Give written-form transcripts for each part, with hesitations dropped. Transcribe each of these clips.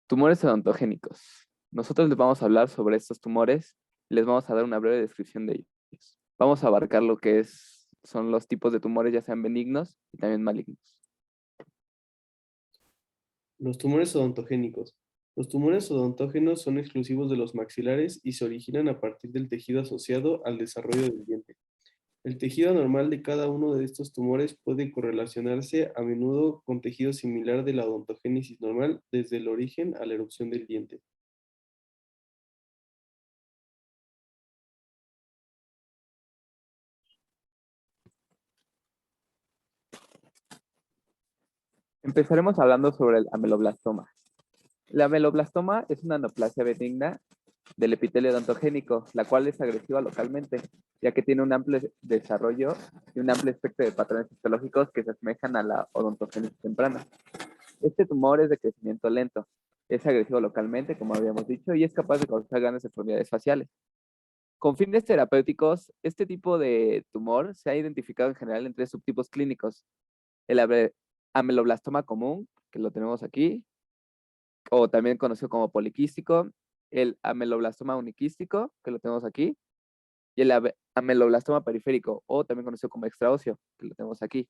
Tumores odontogénicos. Nosotros les vamos a hablar sobre estos tumores y les vamos a dar una breve descripción de ellos. Vamos a abarcar lo que son los tipos de tumores, ya sean benignos y también malignos. Los tumores odontogénicos. Los tumores odontógenos son exclusivos de los maxilares y se originan a partir del tejido asociado al desarrollo del diente. El tejido anormal de cada uno de estos tumores puede correlacionarse a menudo con tejido similar de la odontogénesis normal desde el origen a la erupción del diente. Empezaremos hablando sobre el ameloblastoma. El ameloblastoma es una neoplasia benigna del epitelio odontogénico, la cual es agresiva localmente, ya que tiene un amplio desarrollo y un amplio espectro de patrones histológicos que se asemejan a la odontogénesis temprana. Este tumor es de crecimiento lento, es agresivo localmente, como habíamos dicho, y es capaz de causar grandes deformidades faciales. Con fines terapéuticos, este tipo de tumor se ha identificado en general en tres subtipos clínicos. El ameloblastoma común, que lo tenemos aquí, o también conocido como poliquístico, el ameloblastoma uniquístico, que lo tenemos aquí, y el ameloblastoma periférico, o también conocido como extraóseo, que lo tenemos aquí.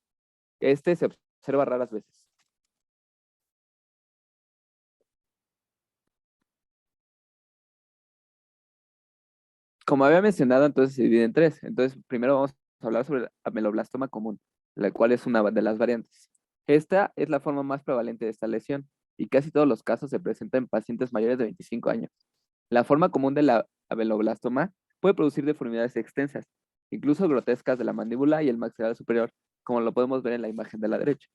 Este se observa raras veces. Como había mencionado, entonces se divide en tres. Entonces, primero vamos a hablar sobre el ameloblastoma común, la cual es una de las variantes. Esta es la forma más prevalente de esta lesión y casi todos los casos se presenta en pacientes mayores de 25 años. La forma común de la ameloblastoma puede producir deformidades extensas, incluso grotescas de la mandíbula y el maxilar superior, como lo podemos ver en la imagen de la derecha.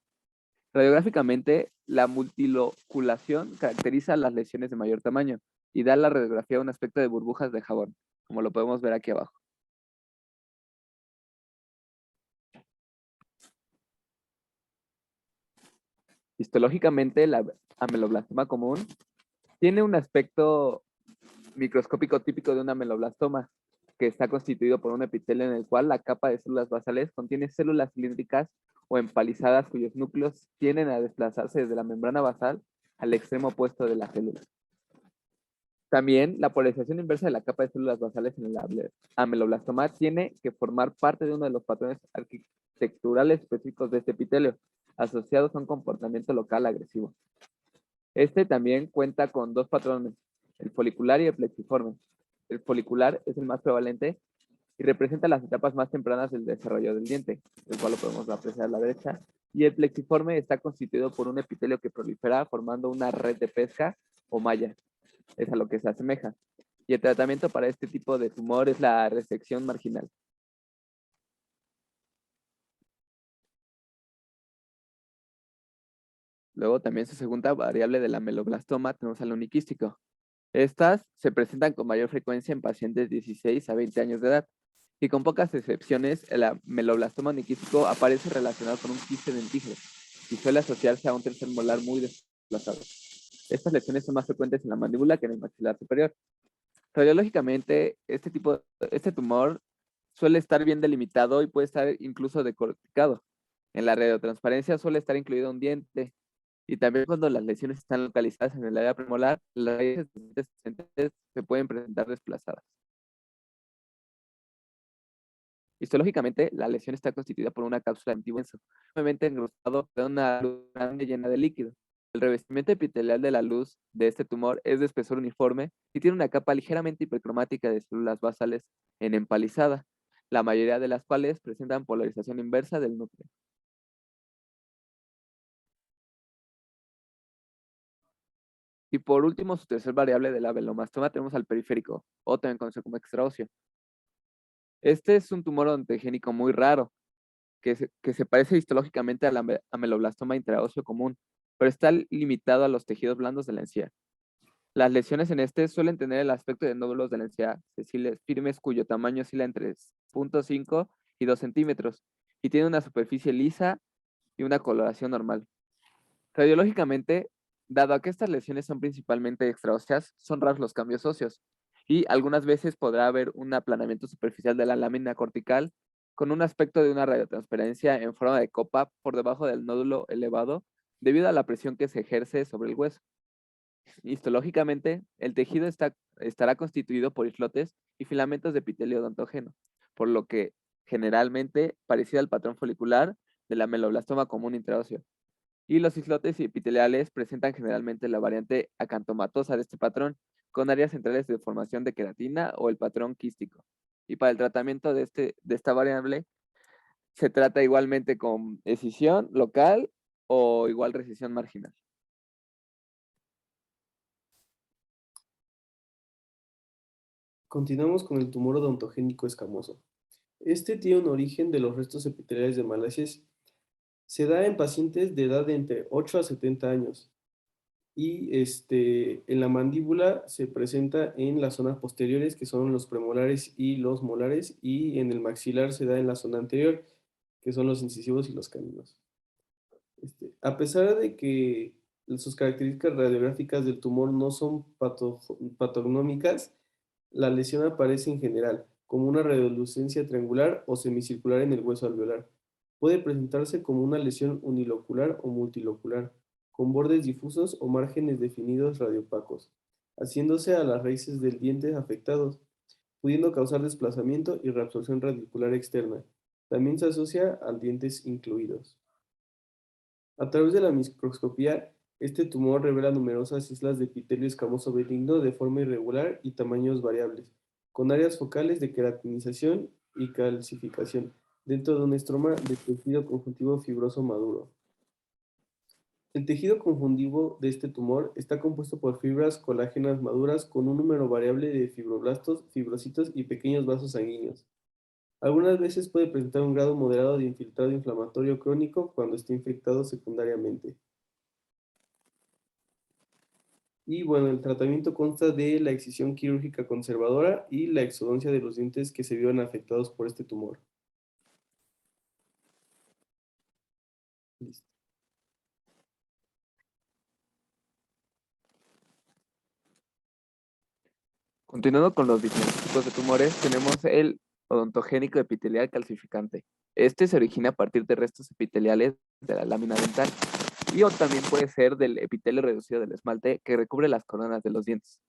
Radiográficamente, la multiloculación caracteriza las lesiones de mayor tamaño y da a la radiografía un aspecto de burbujas de jabón, como lo podemos ver aquí abajo. Histológicamente, la ameloblastoma común tiene un aspecto microscópico típico de un ameloblastoma, que está constituido por un epitelio en el cual la capa de células basales contiene células cilíndricas o empalizadas cuyos núcleos tienden a desplazarse desde la membrana basal al extremo opuesto de la célula. También, la polarización inversa de la capa de células basales en el ameloblastoma tiene que formar parte de uno de los patrones arquitecturales específicos de este epitelio, asociados a un comportamiento local agresivo. Este también cuenta con dos patrones, el folicular y el plexiforme. El folicular es el más prevalente y representa las etapas más tempranas del desarrollo del diente, el cual lo podemos apreciar a la derecha, y el plexiforme está constituido por un epitelio que prolifera formando una red de pesca o malla. Es a lo que se asemeja. Y el tratamiento para este tipo de tumor es la resección marginal. Luego también su segunda variable del ameloblastoma tenemos al uniquístico. Estas se presentan con mayor frecuencia en pacientes de 16 a 20 años de edad y con pocas excepciones el ameloblastoma uniquístico aparece relacionado con un quiste dentígeno y suele asociarse a un tercer molar muy desplazado. Estas lesiones son más frecuentes en la mandíbula que en el maxilar superior. Radiológicamente, este tumor suele estar bien delimitado y puede estar incluso decorticado. En la radiotransparencia suele estar incluido un diente. Y también cuando las lesiones están localizadas en el área premolar, las raíces se pueden presentar desplazadas. Histológicamente, la lesión está constituida por una cápsula de antibuenso, nuevamente engrosado de una luz grande llena de líquido. El revestimiento epitelial de la luz de este tumor es de espesor uniforme y tiene una capa ligeramente hipercromática de células basales en empalizada, la mayoría de las cuales presentan polarización inversa del núcleo. Y por último, su tercer variable de la avelomastoma tenemos al periférico, o también conocido como extraóseo. Este es un tumor odontogénico muy raro, que se parece histológicamente al ameloblastoma intraóseo común, pero está limitado a los tejidos blandos de la encía. Las lesiones en este suelen tener el aspecto de nódulos de la encía sesiles firmes cuyo tamaño oscila entre 0.5 y 2 centímetros y tiene una superficie lisa y una coloración normal. Radiológicamente, dado a que estas lesiones son principalmente extraóseas, son raros los cambios óseos y algunas veces podrá haber un aplanamiento superficial de la lámina cortical con un aspecto de una radiotransparencia en forma de copa por debajo del nódulo elevado debido a la presión que se ejerce sobre el hueso. Histológicamente, el tejido estará constituido por islotes y filamentos de epitelio odontógeno, por lo que generalmente parecido al patrón folicular del ameloblastoma común intraóseo. Y los islotes epiteliales presentan generalmente la variante acantomatosa de este patrón, con áreas centrales de formación de queratina o el patrón quístico. Y para el tratamiento de esta variable, se trata igualmente con escisión local o igual recisión marginal. Continuamos con el tumor odontogénico escamoso. Este tiene un origen de los restos epiteliales de malacias. Se da en pacientes de edad de entre 8 a 70 años y en la mandíbula se presenta en las zonas posteriores, que son los premolares y los molares, y en el maxilar se da en la zona anterior, que son los incisivos y los caninos. A pesar de que sus características radiográficas del tumor no son patognómicas, la lesión aparece en general como una radiolucencia triangular o semicircular en el hueso alveolar. Puede presentarse como una lesión unilocular o multilocular, con bordes difusos o márgenes definidos radiopacos, haciéndose a las raíces del diente afectados, pudiendo causar desplazamiento y reabsorción radicular externa. También se asocia a dientes incluidos. A través de la microscopía, este tumor revela numerosas islas de epitelio escamoso benigno de forma irregular y tamaños variables, con áreas focales de queratinización y calcificación dentro de un estroma de tejido conjuntivo fibroso maduro. El tejido conjuntivo de este tumor está compuesto por fibras colágenas maduras con un número variable de fibroblastos, fibrocitos y pequeños vasos sanguíneos. Algunas veces puede presentar un grado moderado de infiltrado inflamatorio crónico cuando está infectado secundariamente. Y bueno, el tratamiento consta de la excisión quirúrgica conservadora y la exodoncia de los dientes que se vieron afectados por este tumor. Listo. Continuando con los diferentes tipos de tumores, tenemos el odontogénico epitelial calcificante. Este se origina a partir de restos epiteliales de la lámina dental y o también puede ser del epitelio reducido del esmalte que recubre las coronas de los dientes.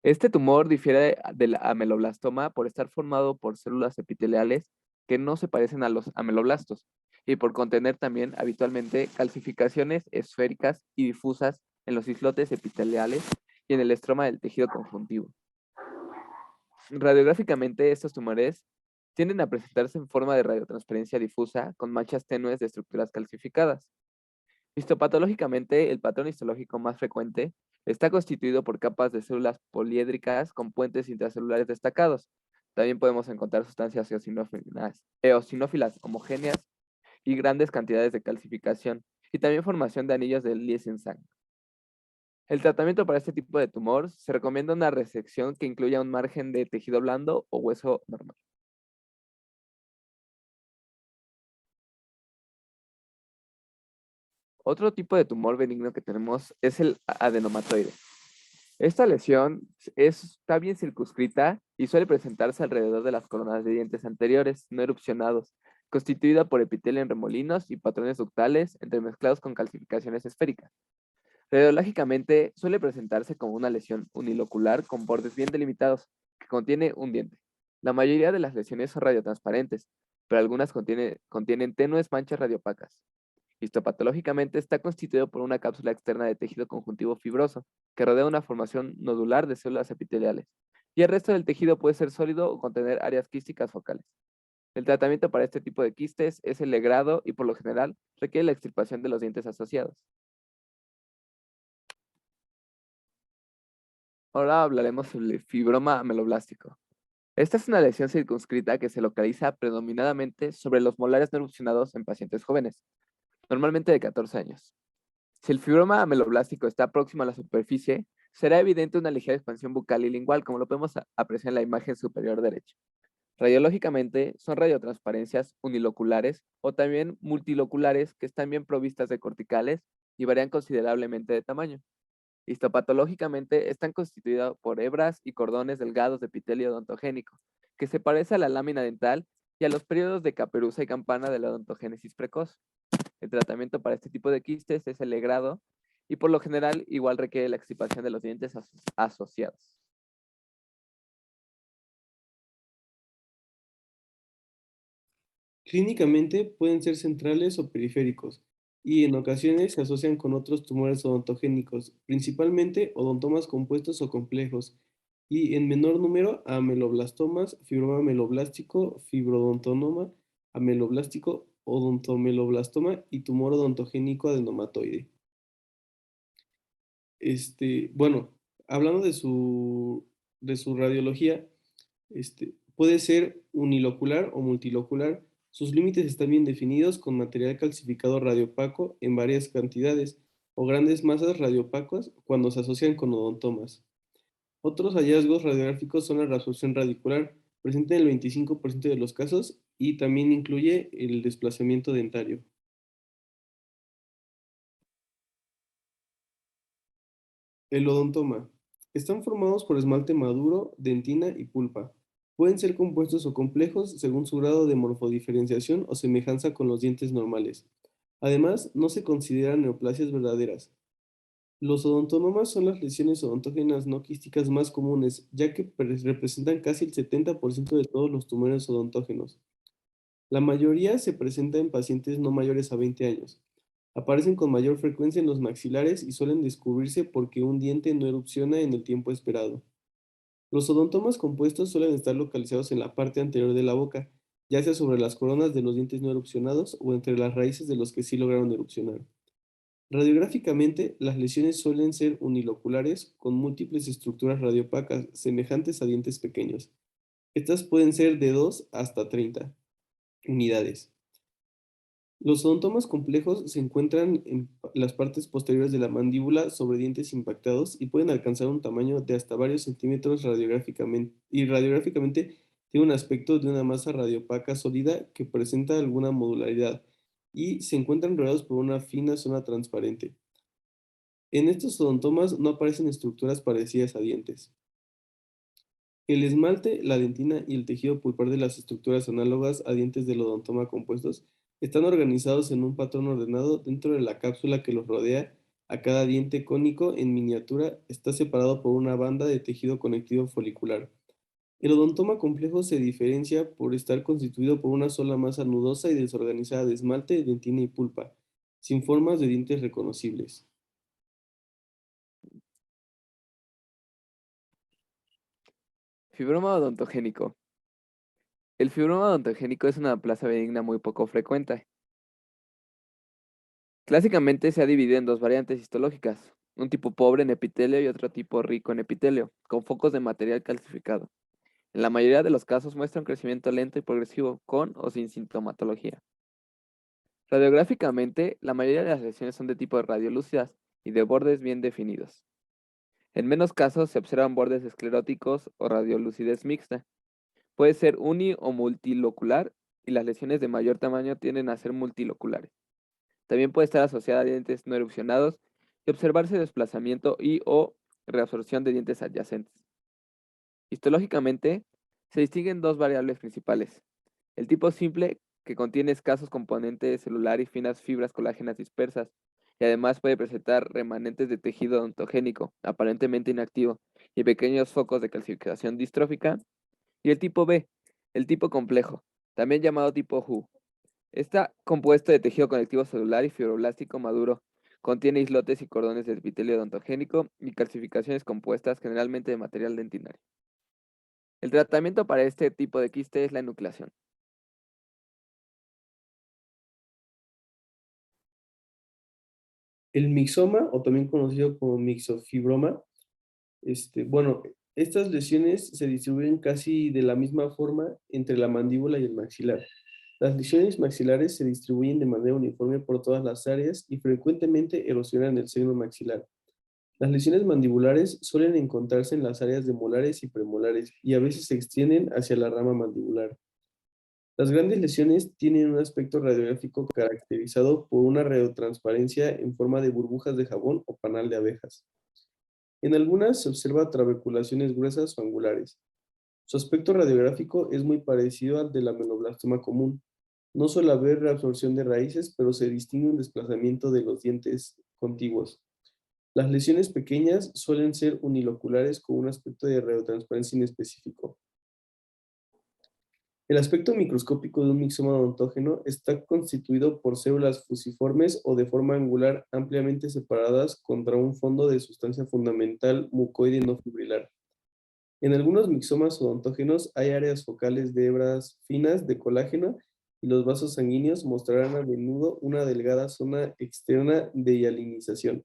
Este tumor difiere del ameloblastoma por estar formado por células epiteliales que no se parecen a los ameloblastos y por contener también habitualmente calcificaciones esféricas y difusas en los islotes epiteliales y en el estroma del tejido conjuntivo. Radiográficamente, estos tumores tienden a presentarse en forma de radiotransparencia difusa con manchas tenues de estructuras calcificadas. Histopatológicamente, el patrón histológico más frecuente está constituido por capas de células poliédricas con puentes intracelulares destacados. También podemos encontrar sustancias eosinófilas homogéneas y grandes cantidades de calcificación, y también formación de anillos de Lies en sangre. El tratamiento para este tipo de tumor se recomienda una resección que incluya un margen de tejido blando o hueso normal. Otro tipo de tumor benigno que tenemos es el adenomatoide. Esta lesión está bien circunscrita y suele presentarse alrededor de las coronas de dientes anteriores, no erupcionados, constituida por epitelio en remolinos y patrones ductales entremezclados con calcificaciones esféricas. Radiológicamente suele presentarse como una lesión unilocular con bordes bien delimitados, que contiene un diente. La mayoría de las lesiones son radiotransparentes, pero algunas contienen tenues manchas radiopacas. Histopatológicamente está constituido por una cápsula externa de tejido conjuntivo fibroso, que rodea una formación nodular de células epiteliales, y el resto del tejido puede ser sólido o contener áreas quísticas focales. El tratamiento para este tipo de quistes es el legrado y por lo general requiere la extirpación de los dientes asociados. Ahora hablaremos sobre el fibroma ameloblástico. Esta es una lesión circunscrita que se localiza predominantemente sobre los molares no erupcionados en pacientes jóvenes, normalmente de 14 años. Si el fibroma ameloblástico está próximo a la superficie, será evidente una ligera expansión bucal y lingual, como lo podemos apreciar en la imagen superior derecha. Radiológicamente, son radiotransparencias uniloculares o también multiloculares que están bien provistas de corticales y varían considerablemente de tamaño. Histopatológicamente, están constituidas por hebras y cordones delgados de epitelio odontogénico, que se parece a la lámina dental y a los periodos de caperuza y campana de la odontogénesis precoz. El tratamiento para este tipo de quistes es el legrado y por lo general igual requiere la extirpación de los dientes asociados. Clínicamente pueden ser centrales o periféricos y en ocasiones se asocian con otros tumores odontogénicos, principalmente odontomas compuestos o complejos, y en menor número a ameloblastomas, fibroma ameloblástico, fibrodontonoma ameloblástico, odontoameloblastoma y tumor odontogénico adenomatoide. Bueno, hablando de su radiología, puede ser unilocular o multilocular. Sus límites están bien definidos con material calcificado radiopaco en varias cantidades o grandes masas radiopacas cuando se asocian con odontomas. Otros hallazgos radiográficos son la reabsorción radicular, presente en el 25% de los casos y también incluye el desplazamiento dentario. El odontoma. Están formados por esmalte maduro, dentina y pulpa. Pueden ser compuestos o complejos según su grado de morfodiferenciación o semejanza con los dientes normales. Además, no se consideran neoplasias verdaderas. Los odontonomas son las lesiones odontógenas no quísticas más comunes, ya que representan casi el 70% de todos los tumores odontógenos. La mayoría se presenta en pacientes no mayores a 20 años. Aparecen con mayor frecuencia en los maxilares y suelen descubrirse porque un diente no erupciona en el tiempo esperado. Los odontomas compuestos suelen estar localizados en la parte anterior de la boca, ya sea sobre las coronas de los dientes no erupcionados o entre las raíces de los que sí lograron erupcionar. Radiográficamente, las lesiones suelen ser uniloculares con múltiples estructuras radiopacas semejantes a dientes pequeños. Estas pueden ser de 2 hasta 30 unidades. Los odontomas complejos se encuentran en las partes posteriores de la mandíbula sobre dientes impactados y pueden alcanzar un tamaño de hasta varios centímetros radiográficamente, y radiográficamente tiene un aspecto de una masa radiopaca sólida que presenta alguna modularidad y se encuentran rodeados por una fina zona transparente. En estos odontomas no aparecen estructuras parecidas a dientes. El esmalte, la dentina y el tejido pulpar de las estructuras análogas a dientes del odontoma compuestos están organizados en un patrón ordenado dentro de la cápsula que los rodea. A cada diente cónico en miniatura está separado por una banda de tejido conectivo folicular. El odontoma complejo se diferencia por estar constituido por una sola masa nudosa y desorganizada de esmalte, dentina y pulpa, sin formas de dientes reconocibles. Fibroma odontogénico. El fibroma odontogénico es una placa benigna muy poco frecuente. Clásicamente se ha dividido en dos variantes histológicas, un tipo pobre en epitelio y otro tipo rico en epitelio, con focos de material calcificado. En la mayoría de los casos muestra un crecimiento lento y progresivo, con o sin sintomatología. Radiográficamente, la mayoría de las lesiones son de tipo radiolúcidas y de bordes bien definidos. En menos casos se observan bordes escleróticos o radiolucidez mixta. Puede ser uni o multilocular y las lesiones de mayor tamaño tienden a ser multiloculares. También puede estar asociada a dientes no erupcionados y observarse desplazamiento y o reabsorción de dientes adyacentes. Histológicamente, se distinguen dos variables principales. El tipo simple, que contiene escasos componentes celular y finas fibras colágenas dispersas, y además puede presentar remanentes de tejido odontogénico, aparentemente inactivo, y pequeños focos de calcificación distrófica. Y el tipo B, el tipo complejo, también llamado tipo HU. Está compuesto de tejido conectivo celular y fibroblástico maduro. Contiene islotes y cordones de epitelio odontogénico y calcificaciones compuestas, generalmente de material dentinario. El tratamiento para este tipo de quiste es la enucleación. El mixoma, o también conocido como mixofibroma, bueno, estas lesiones se distribuyen casi de la misma forma entre la mandíbula y el maxilar. Las lesiones maxilares se distribuyen de manera uniforme por todas las áreas y frecuentemente erosionan el seno maxilar. Las lesiones mandibulares suelen encontrarse en las áreas de molares y premolares y a veces se extienden hacia la rama mandibular. Las grandes lesiones tienen un aspecto radiográfico caracterizado por una radiotransparencia en forma de burbujas de jabón o panal de abejas. En algunas se observa trabeculaciones gruesas o angulares. Su aspecto radiográfico es muy parecido al del ameloblastoma común. No suele haber reabsorción de raíces, pero se distingue un desplazamiento de los dientes contiguos. Las lesiones pequeñas suelen ser uniloculares con un aspecto de radiotransparencia inespecífico. El aspecto microscópico de un mixoma odontógeno está constituido por células fusiformes o de forma angular ampliamente separadas contra un fondo de sustancia fundamental mucoide no fibrilar. En algunos mixomas odontógenos hay áreas focales de hebras finas de colágeno y los vasos sanguíneos mostrarán a menudo una delgada zona externa de hialinización.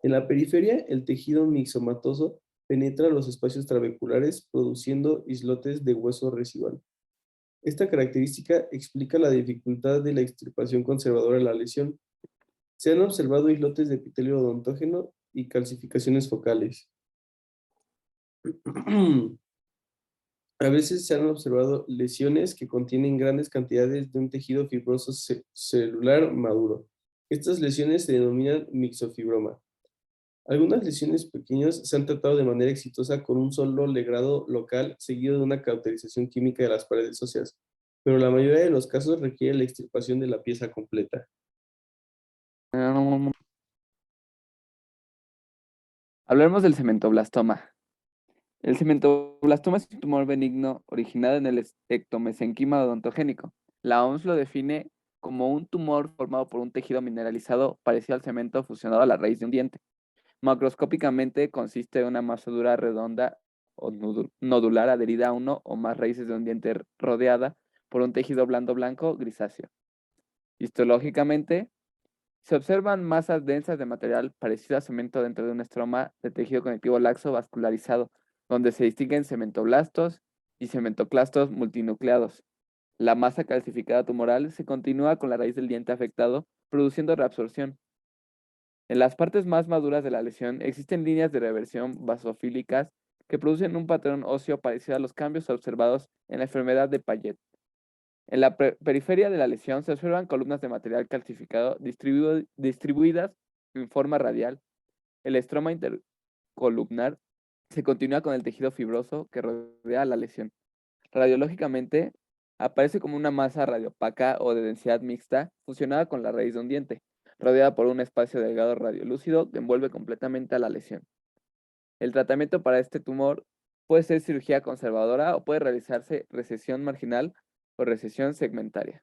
En la periferia, el tejido mixomatoso penetra los espacios trabeculares produciendo islotes de hueso residual. Esta característica explica la dificultad de la extirpación conservadora de la lesión. Se han observado islotes de epitelio odontógeno y calcificaciones focales. A veces se han observado lesiones que contienen grandes cantidades de un tejido fibroso celular maduro. Estas lesiones se denominan mixofibroma. Algunas lesiones pequeñas se han tratado de manera exitosa con un solo legrado local seguido de una cauterización química de las paredes óseas, pero la mayoría de los casos requiere la extirpación de la pieza completa. Hablemos del cementoblastoma. El cementoblastoma es un tumor benigno originado en el ectomesenquima odontogénico. La OMS lo define como un tumor formado por un tejido mineralizado parecido al cemento fusionado a la raíz de un diente. Macroscópicamente consiste de una masa dura redonda o nodular adherida a uno o más raíces de un diente rodeada por un tejido blando blanco grisáceo. Histológicamente, se observan masas densas de material parecido a cemento dentro de un estroma de tejido conectivo laxo vascularizado, donde se distinguen cementoblastos y cementoclastos multinucleados. La masa calcificada tumoral se continúa con la raíz del diente afectado, produciendo reabsorción. En las partes más maduras de la lesión existen líneas de reversión basofílicas que producen un patrón óseo parecido a los cambios observados en la enfermedad de Payet. En la periferia de la lesión se observan columnas de material calcificado distribuidas en forma radial. El estroma intercolumnar se continúa con el tejido fibroso que rodea la lesión. Radiológicamente, aparece como una masa radiopaca o de densidad mixta fusionada con la raíz de un diente, rodeada por un espacio delgado radiolúcido que envuelve completamente a la lesión. El tratamiento para este tumor puede ser cirugía conservadora o puede realizarse recesión marginal o recesión segmentaria.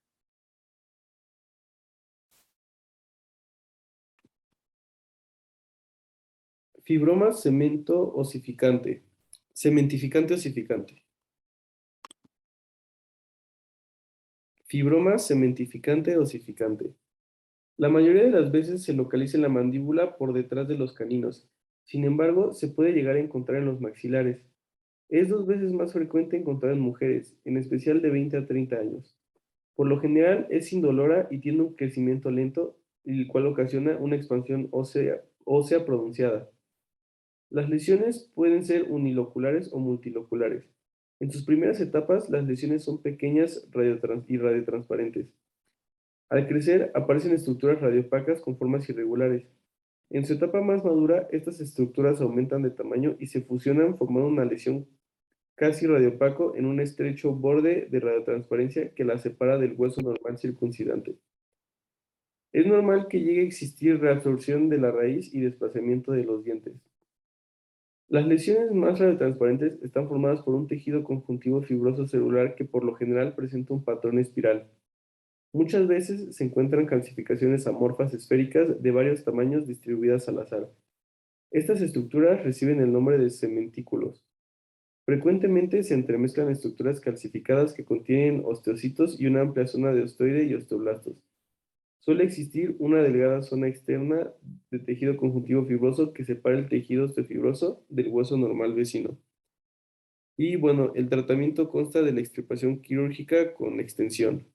Fibroma cemento osificante. Cementificante osificante. Fibroma cementificante osificante. La mayoría de las veces se localiza en la mandíbula por detrás de los caninos. Sin embargo, se puede llegar a encontrar en los maxilares. Es 2 veces más frecuente encontrar en mujeres, en especial de 20 a 30 años. Por lo general es indolora y tiene un crecimiento lento, el cual ocasiona una expansión ósea pronunciada. Las lesiones pueden ser uniloculares o multiloculares. En sus primeras etapas, las lesiones son pequeñas y radiotransparentes. Al crecer, aparecen estructuras radiopacas con formas irregulares. En su etapa más madura, estas estructuras aumentan de tamaño y se fusionan formando una lesión casi radiopaco en un estrecho borde de radiotransparencia que la separa del hueso normal circuncidante. Es normal que llegue a existir reabsorción de la raíz y desplazamiento de los dientes. Las lesiones más radiotransparentes están formadas por un tejido conjuntivo fibroso celular que por lo general presenta un patrón espiral. Muchas veces se encuentran calcificaciones amorfas esféricas de varios tamaños distribuidas al azar. Estas estructuras reciben el nombre de cementículos. Frecuentemente se entremezclan estructuras calcificadas que contienen osteocitos y una amplia zona de osteoide y osteoblastos. Suele existir una delgada zona externa de tejido conjuntivo fibroso que separa el tejido osteofibroso del hueso normal vecino. Y bueno, el tratamiento consta de la extirpación quirúrgica con extensión.